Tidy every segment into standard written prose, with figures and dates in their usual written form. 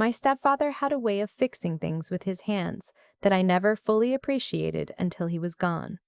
My stepfather had a way of fixing things with his hands that I never fully appreciated until he was gone.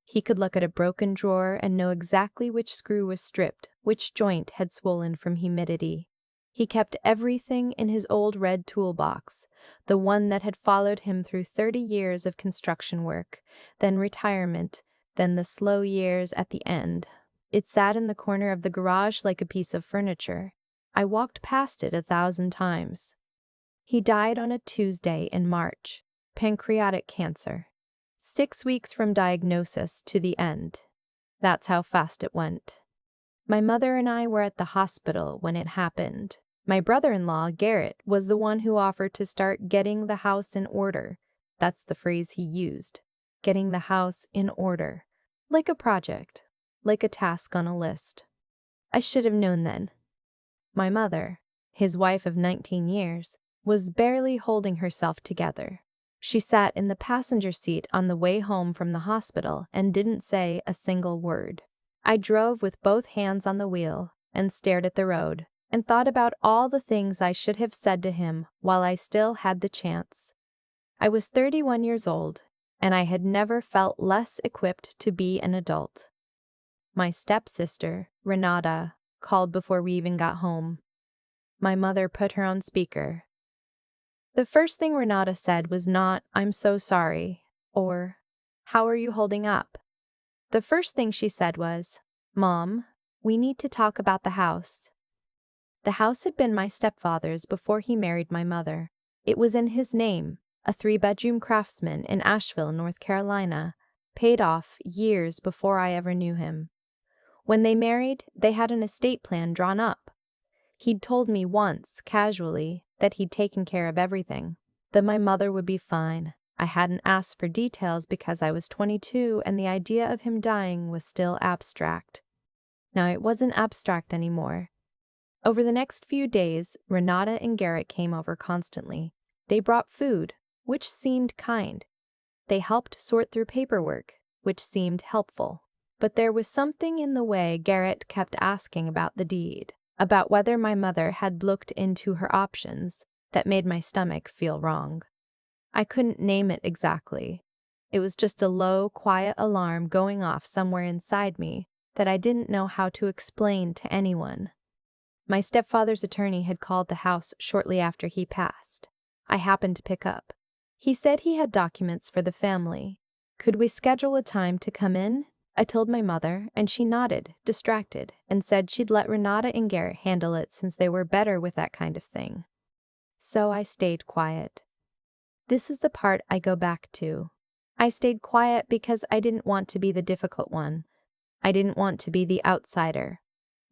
He could look at a broken drawer and know exactly which screw was stripped, which joint had swollen from humidity. He kept everything in his old red toolbox, the one that had followed him through 30 years of construction work, then retirement, then the slow years at the end. It sat in the corner of the garage like a piece of furniture. I walked past it 1,000 times. He died on a Tuesday in March, pancreatic cancer. 6 weeks from diagnosis to the end. That's how fast it went. My mother and I were at the hospital when it happened. My brother-in-law, Garrett, was the one who offered to start getting the house in order. That's the phrase he used. Getting the house in order. Like a project. Like a task on a list. I should have known then. My mother, his wife of 19 years, was barely holding herself together. She sat in the passenger seat on the way home from the hospital and didn't say a single word. I drove with both hands on the wheel and stared at the road and thought about all the things I should have said to him while I still had the chance. I was 31 years old, and I had never felt less equipped to be an adult. My stepsister, Renata, called before we even got home. My mother put her on speaker. The first thing Renata said was not, "I'm so sorry," or, "How are you holding up?" The first thing she said was, "Mom, we need to talk about the house." The house had been my stepfather's before he married my mother. It was in his name, a 3-bedroom craftsman in Asheville, North Carolina, paid off years before I ever knew him. When they married, they had an estate plan drawn up. He'd told me once, casually, that he'd taken care of everything, that my mother would be fine. I hadn't asked for details because I was 22 and the idea of him dying was still abstract. Now it wasn't abstract anymore. Over the next few days, Renata and Garrett came over constantly. They brought food, which seemed kind. They helped sort through paperwork, which seemed helpful. But there was something in the way Garrett kept asking about the deed, about whether my mother had looked into her options, that made my stomach feel wrong. I couldn't name it exactly. It was just a low, quiet alarm going off somewhere inside me that I didn't know how to explain to anyone. My stepfather's attorney had called the house shortly after he passed. I happened to pick up. He said he had documents for the family. Could we schedule a time to come in? I told my mother, and she nodded, distracted, and said she'd let Renata and Garrett handle it since they were better with that kind of thing. So I stayed quiet. This is the part I go back to. I stayed quiet because I didn't want to be the difficult one. I didn't want to be the outsider,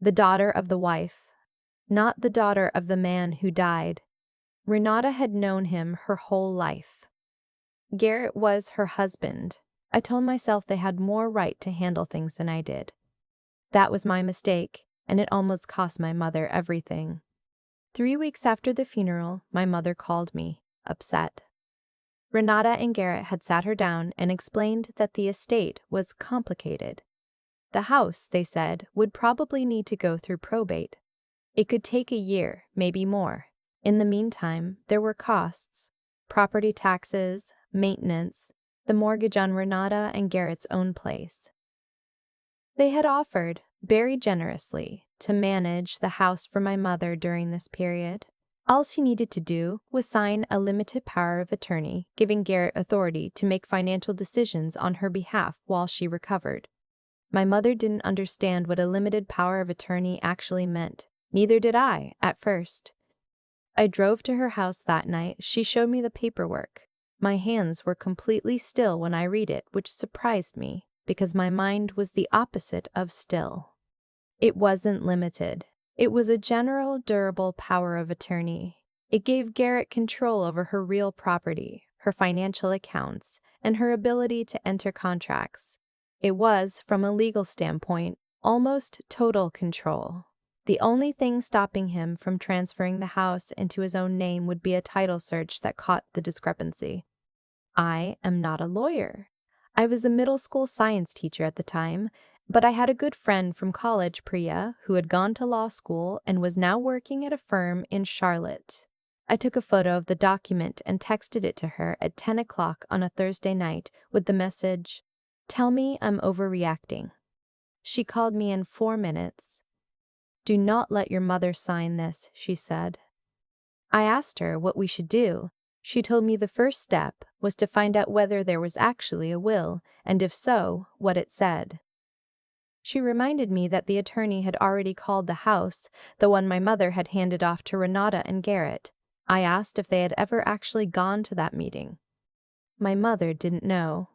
the daughter of the wife, not the daughter of the man who died. Renata had known him her whole life. Garrett was her husband. I told myself they had more right to handle things than I did. That was my mistake, and it almost cost my mother everything. 3 weeks after the funeral, my mother called me, upset. Renata and Garrett had sat her down and explained that the estate was complicated. The house, they said, would probably need to go through probate. It could take a year, maybe more. In the meantime, there were costs, property taxes, maintenance, the mortgage on Renata and Garrett's own place. They had offered, very generously, to manage the house for my mother during this period. All she needed to do was sign a limited power of attorney, giving Garrett authority to make financial decisions on her behalf while she recovered. My mother didn't understand what a limited power of attorney actually meant. Neither did I, at first. I drove to her house that night. She showed me the paperwork. My hands were completely still when I read it, which surprised me, because my mind was the opposite of still. It wasn't limited. It was a general, durable power of attorney. It gave Garrett control over her real property, her financial accounts, and her ability to enter contracts. It was, from a legal standpoint, almost total control. The only thing stopping him from transferring the house into his own name would be a title search that caught the discrepancy. I am not a lawyer. I was a middle school science teacher at the time, but I had a good friend from college, Priya, who had gone to law school and was now working at a firm in Charlotte. I took a photo of the document and texted it to her at 10 o'clock on a Thursday night with the message, "Tell me I'm overreacting." She called me in 4 minutes. "Do not let your mother sign this," she said. I asked her what we should do. She told me the first step was to find out whether there was actually a will, and if so, what it said. She reminded me that the attorney had already called the house, the one my mother had handed off to Renata and Garrett. I asked if they had ever actually gone to that meeting. My mother didn't know.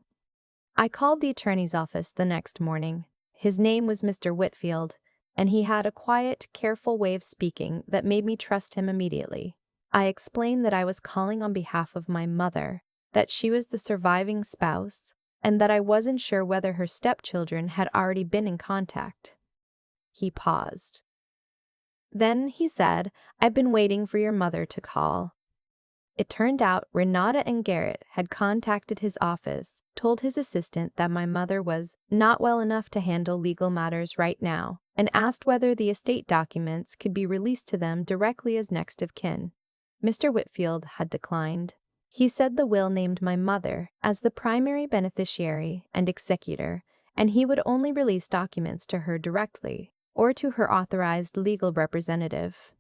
I called the attorney's office the next morning. His name was Mr. Whitfield, and he had a quiet, careful way of speaking that made me trust him immediately. I explained that I was calling on behalf of my mother, that she was the surviving spouse, and that I wasn't sure whether her stepchildren had already been in contact. He paused. Then he said, "I've been waiting for your mother to call." It turned out Renata and Garrett had contacted his office, told his assistant that my mother was not well enough to handle legal matters right now, and asked whether the estate documents could be released to them directly as next of kin. Mr. Whitfield had declined. He said the will named my mother as the primary beneficiary and executor, and he would only release documents to her directly or to her authorized legal representative.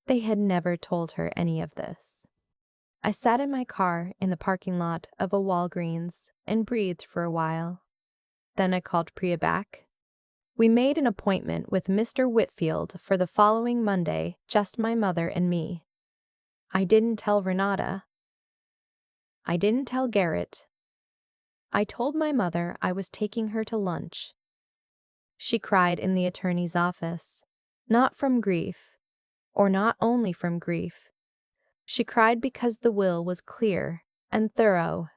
They had never told her any of this. I sat in my car in the parking lot of a Walgreens and breathed for a while. Then I called Priya back. We made an appointment with Mr. Whitfield for the following Monday, just my mother and me. I didn't tell Renata. I didn't tell Garrett. I told my mother I was taking her to lunch. She cried in the attorney's office, not from grief, or not only from grief. She cried because the will was clear and thorough,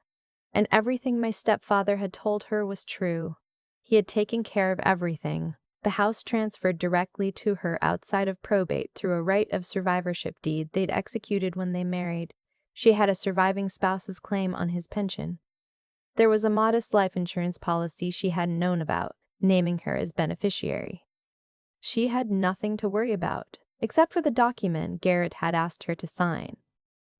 and everything my stepfather had told her was true. He had taken care of everything. The house transferred directly to her outside of probate through a right of survivorship deed they'd executed when they married. She had a surviving spouse's claim on his pension. There was a modest life insurance policy she hadn't known about, naming her as beneficiary. She had nothing to worry about, except for the document Garrett had asked her to sign.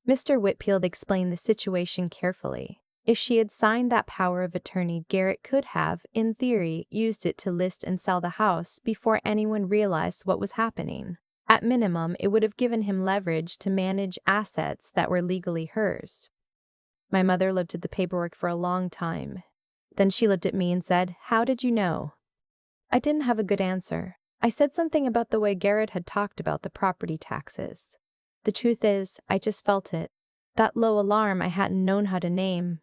Mr. Whitfield explained the situation carefully. If she had signed that power of attorney, Garrett could have, in theory, used it to list and sell the house before anyone realized what was happening. At minimum, it would have given him leverage to manage assets that were legally hers. My mother looked at the paperwork for a long time. Then she looked at me and said, "How did you know?" I didn't have a good answer. I said something about the way Garrett had talked about the property taxes. The truth is, I just felt it. That low alarm I hadn't known how to name.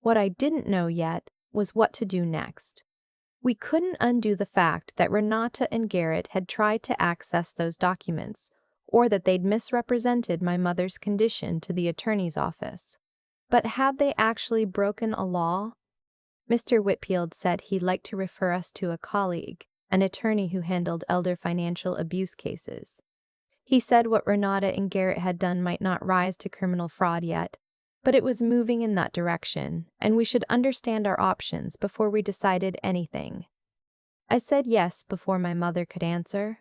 What I didn't know yet was what to do next. We couldn't undo the fact that Renata and Garrett had tried to access those documents, or that they'd misrepresented my mother's condition to the attorney's office. But had they actually broken a law? Mr. Whitfield said he'd like to refer us to a colleague, an attorney who handled elder financial abuse cases. He said what Renata and Garrett had done might not rise to criminal fraud yet, but it was moving in that direction, and we should understand our options before we decided anything. I said yes before my mother could answer.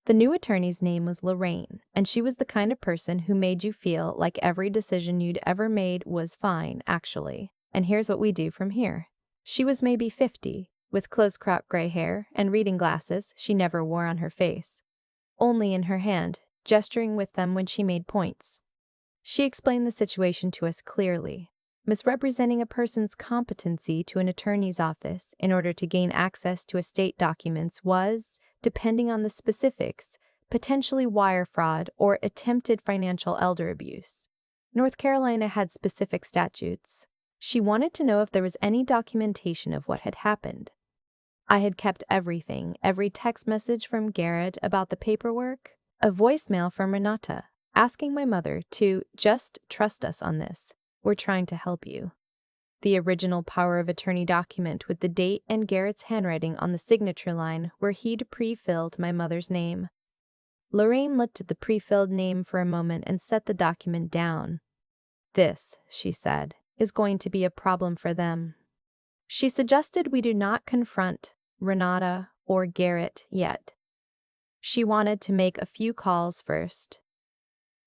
The new attorney's name was Lorraine, and she was the kind of person who made you feel like every decision you'd ever made was fine, actually. And here's what we do from here. She was maybe 50, with close-cropped gray hair and reading glasses she never wore on her face, only in her hand, gesturing with them when she made points. She explained the situation to us clearly. Misrepresenting a person's competency to an attorney's office in order to gain access to estate documents was, depending on the specifics, potentially wire fraud or attempted financial elder abuse. North Carolina had specific statutes. She wanted to know if there was any documentation of what had happened. I had kept everything, every text message from Garrett about the paperwork, a voicemail from Renata, asking my mother to just trust us on this. We're trying to help you. The original power of attorney document with the date and Garrett's handwriting on the signature line where he'd pre-filled my mother's name. Lorraine looked at the pre-filled name for a moment and set the document down. "This," she said, "is going to be a problem for them." She suggested we do not confront Renata or Garrett yet. She wanted to make a few calls first.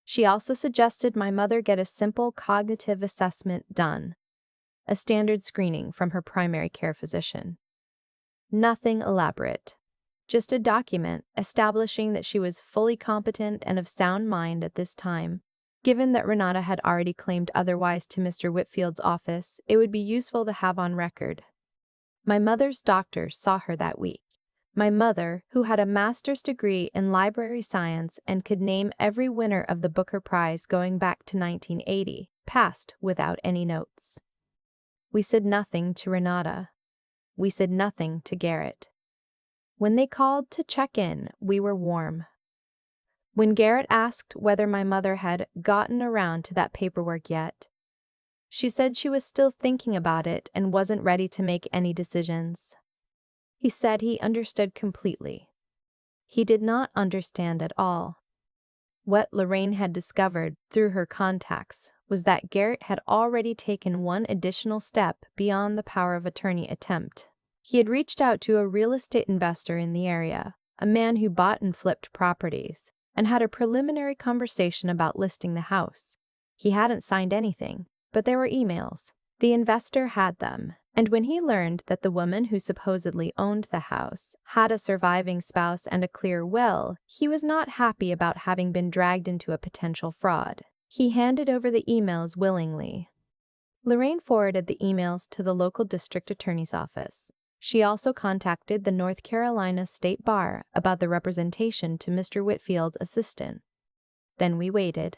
She also suggested my mother get a simple cognitive assessment done, a standard screening from her primary care physician. Nothing elaborate. Just a document establishing that she was fully competent and of sound mind at this time. Given that Renata had already claimed otherwise to Mr. Whitfield's office, it would be useful to have on record. My mother's doctor saw her that week. My mother, who had a master's degree in library science and could name every winner of the Booker Prize going back to 1980, passed without any notes. We said nothing to Renata. We said nothing to Garrett. When they called to check in, we were warm. When Garrett asked whether my mother had gotten around to that paperwork yet, she said she was still thinking about it and wasn't ready to make any decisions. He said he understood completely. He did not understand at all. What Lorraine had discovered through her contacts was that Garrett had already taken one additional step beyond the power of attorney attempt. He had reached out to a real estate investor in the area, a man who bought and flipped properties, and had a preliminary conversation about listing the house. He hadn't signed anything, but there were emails. The investor had them, and when he learned that the woman who supposedly owned the house had a surviving spouse and a clear will, he was not happy about having been dragged into a potential fraud. He handed over the emails willingly. Lorraine forwarded the emails to the local district attorney's office. She also contacted the North Carolina State Bar about the representation to Mr. Whitfield's assistant. Then we waited.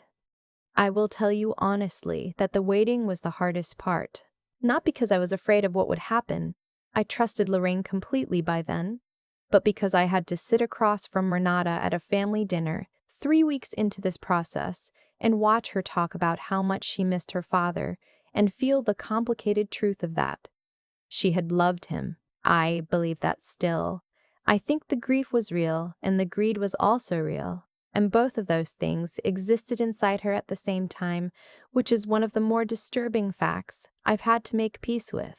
I will tell you honestly that the waiting was the hardest part. Not because I was afraid of what would happen. I trusted Lorraine completely by then. But because I had to sit across from Renata at a family dinner 3 weeks into this process and watch her talk about how much she missed her father and feel the complicated truth of that. She had loved him. I believe that still. I think the grief was real and the greed was also real. And both of those things existed inside her at the same time, which is one of the more disturbing facts I've had to make peace with.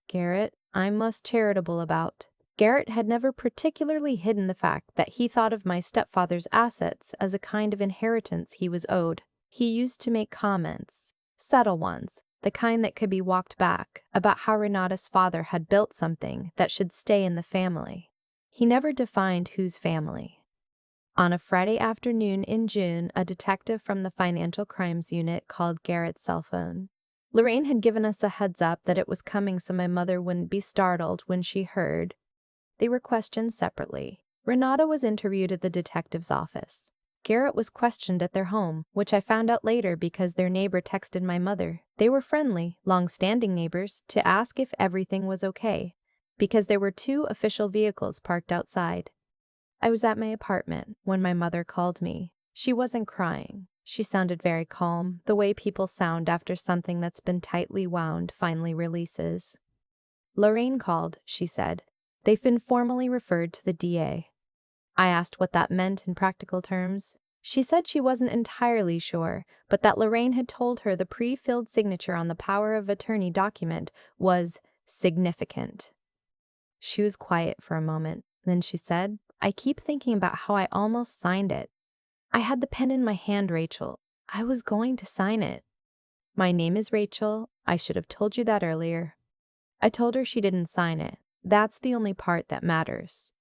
Garrett, I'm most charitable about. Garrett had never particularly hidden the fact that he thought of my stepfather's assets as a kind of inheritance he was owed. He used to make comments, subtle ones, the kind that could be walked back, about how Renata's father had built something that should stay in the family. He never defined whose family. On a Friday afternoon in June, a detective from the Financial Crimes Unit called Garrett's cell phone. Lorraine had given us a heads up that it was coming so my mother wouldn't be startled when she heard. They were questioned separately. Renata was interviewed at the detective's office. Garrett was questioned at their home, which I found out later because their neighbor texted my mother. They were friendly, long-standing neighbors, to ask if everything was okay, because there were 2 official vehicles parked outside. I was at my apartment when my mother called me. She wasn't crying. She sounded very calm, the way people sound after something that's been tightly wound finally releases. Lorraine called, she said. They've been formally referred to the DA. I asked what that meant in practical terms. She said she wasn't entirely sure, but that Lorraine had told her the pre-filled signature on the power of attorney document was significant. She was quiet for a moment. Then she said, I keep thinking about how I almost signed it. I had the pen in my hand, Rachel. I was going to sign it. My name is Rachel. I should have told you that earlier. I told her she didn't sign it. That's the only part that matters.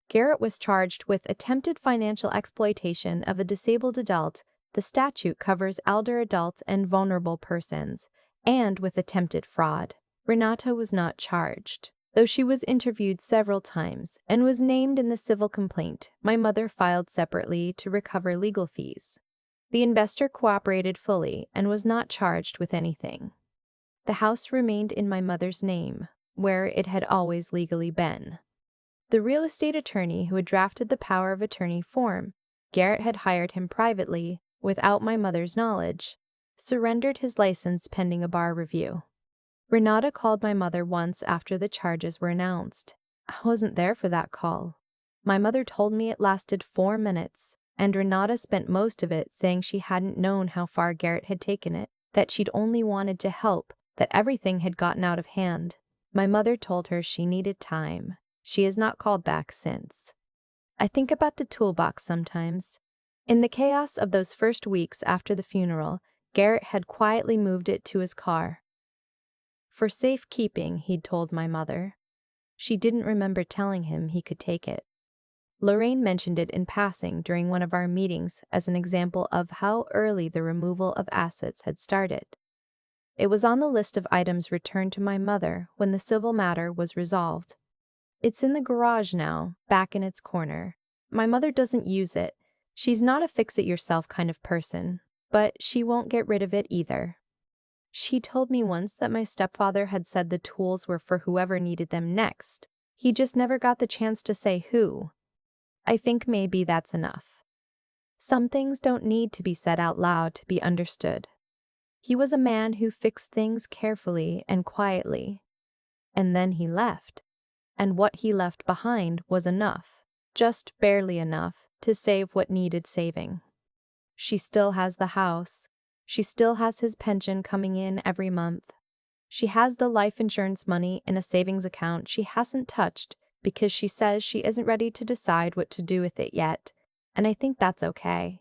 Garrett was charged with attempted financial exploitation of a disabled adult. The statute covers elder adults and vulnerable persons, and with attempted fraud. Renata was not charged, though she was interviewed several times and was named in the civil complaint my mother filed separately to recover legal fees. The investor cooperated fully and was not charged with anything. The house remained in my mother's name, where it had always legally been. The real estate attorney who had drafted the power of attorney form, Garrett had hired him privately, without my mother's knowledge, surrendered his license pending a bar review. Renata called my mother once after the charges were announced. I wasn't there for that call. My mother told me it lasted 4 minutes, and Renata spent most of it saying she hadn't known how far Garrett had taken it, that she'd only wanted to help, that everything had gotten out of hand. My mother told her she needed time. She has not called back since. I think about the toolbox sometimes. In the chaos of those first weeks after the funeral, Garrett had quietly moved it to his car. For safekeeping, he'd told my mother. She didn't remember telling him he could take it. Lorraine mentioned it in passing during one of our meetings as an example of how early the removal of assets had started. It was on the list of items returned to my mother when the civil matter was resolved. It's in the garage now, back in its corner. My mother doesn't use it. She's not a fix-it-yourself kind of person, but she won't get rid of it either. She told me once that my stepfather had said the tools were for whoever needed them next. He just never got the chance to say who. I think maybe that's enough. Some things don't need to be said out loud to be understood. He was a man who fixed things carefully and quietly. And then he left. And what he left behind was enough, just barely enough, to save what needed saving. She still has the house. She still has his pension coming in every month. She has the life insurance money in a savings account she hasn't touched because she says she isn't ready to decide what to do with it yet, and I think that's okay.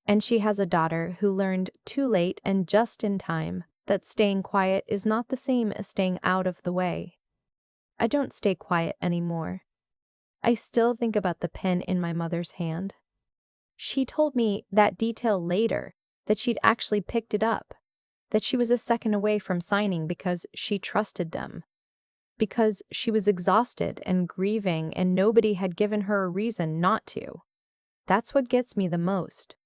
And she has a daughter who learned too late and just in time that staying quiet is not the same as staying out of the way. I don't stay quiet anymore. I still think about the pen in my mother's hand. She told me that detail later, that she'd actually picked it up, that she was a second away from signing because she trusted them. Because she was exhausted and grieving and nobody had given her a reason not to. That's what gets me the most.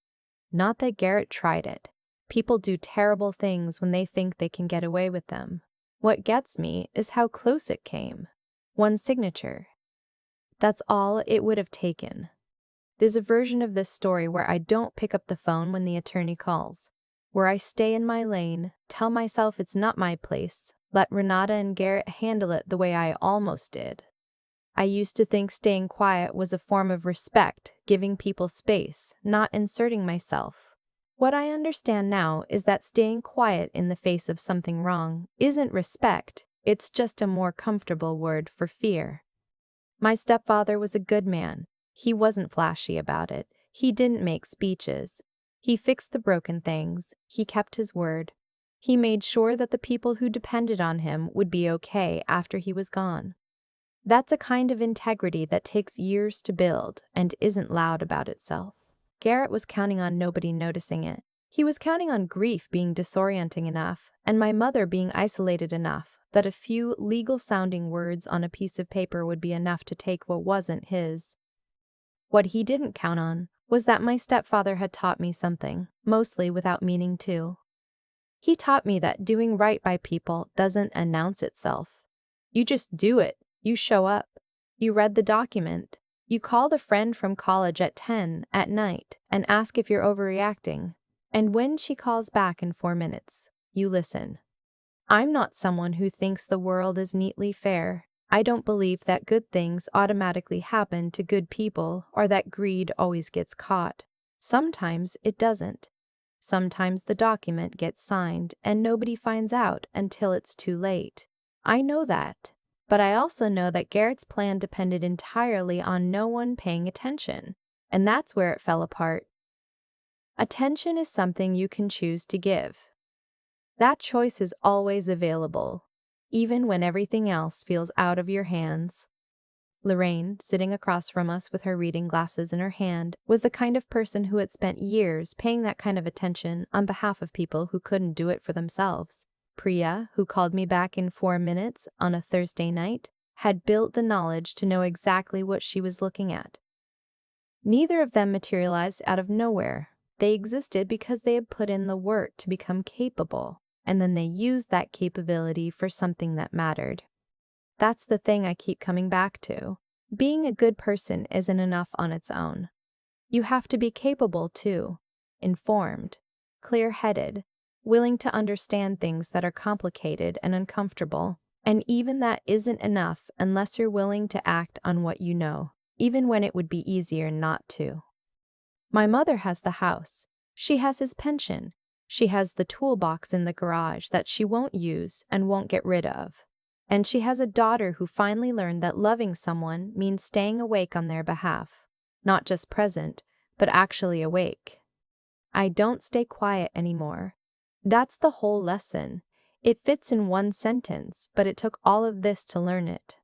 Not that Garrett tried it. People do terrible things when they think they can get away with them. What gets me is how close it came. One signature. That's all it would have taken. There's a version of this story where I don't pick up the phone when the attorney calls, where I stay in my lane, tell myself it's not my place, let Renata and Garrett handle it the way I almost did. I used to think staying quiet was a form of respect, giving people space, not inserting myself. What I understand now is that staying quiet in the face of something wrong isn't respect, it's just a more comfortable word for fear. My stepfather was a good man. He wasn't flashy about it. He didn't make speeches. He fixed the broken things. He kept his word. He made sure that the people who depended on him would be okay after he was gone. That's a kind of integrity that takes years to build and isn't loud about itself. Garrett was counting on nobody noticing it. He was counting on grief being disorienting enough, and my mother being isolated enough, that a few legal-sounding words on a piece of paper would be enough to take what wasn't his. What he didn't count on was that my stepfather had taught me something, mostly without meaning to. He taught me that doing right by people doesn't announce itself. You just do it. You show up. You read the document. You call the friend from college at 10 at night and ask if you're overreacting. And when she calls back in 4 minutes, you listen. I'm not someone who thinks the world is neatly fair. I don't believe that good things automatically happen to good people or that greed always gets caught. Sometimes it doesn't. Sometimes the document gets signed and nobody finds out until it's too late. I know that. But I also know that Garrett's plan depended entirely on no one paying attention. And that's where it fell apart. Attention is something you can choose to give. That choice is always available, even when everything else feels out of your hands. Lorraine, sitting across from us with her reading glasses in her hand, was the kind of person who had spent years paying that kind of attention on behalf of people who couldn't do it for themselves. Priya, who called me back in 4 minutes on a Thursday night, had built the knowledge to know exactly what she was looking at. Neither of them materialized out of nowhere. They existed because they had put in the work to become capable, and then they used that capability for something that mattered. That's the thing I keep coming back to. Being a good person isn't enough on its own. You have to be capable too, informed, clear-headed, willing to understand things that are complicated and uncomfortable. And even that isn't enough unless you're willing to act on what you know, even when it would be easier not to. My mother has the house. She has his pension. She has the toolbox in the garage that she won't use and won't get rid of. And she has a daughter who finally learned that loving someone means staying awake on their behalf. Not just present, but actually awake. I don't stay quiet anymore. That's the whole lesson. It fits in one sentence, but it took all of this to learn it.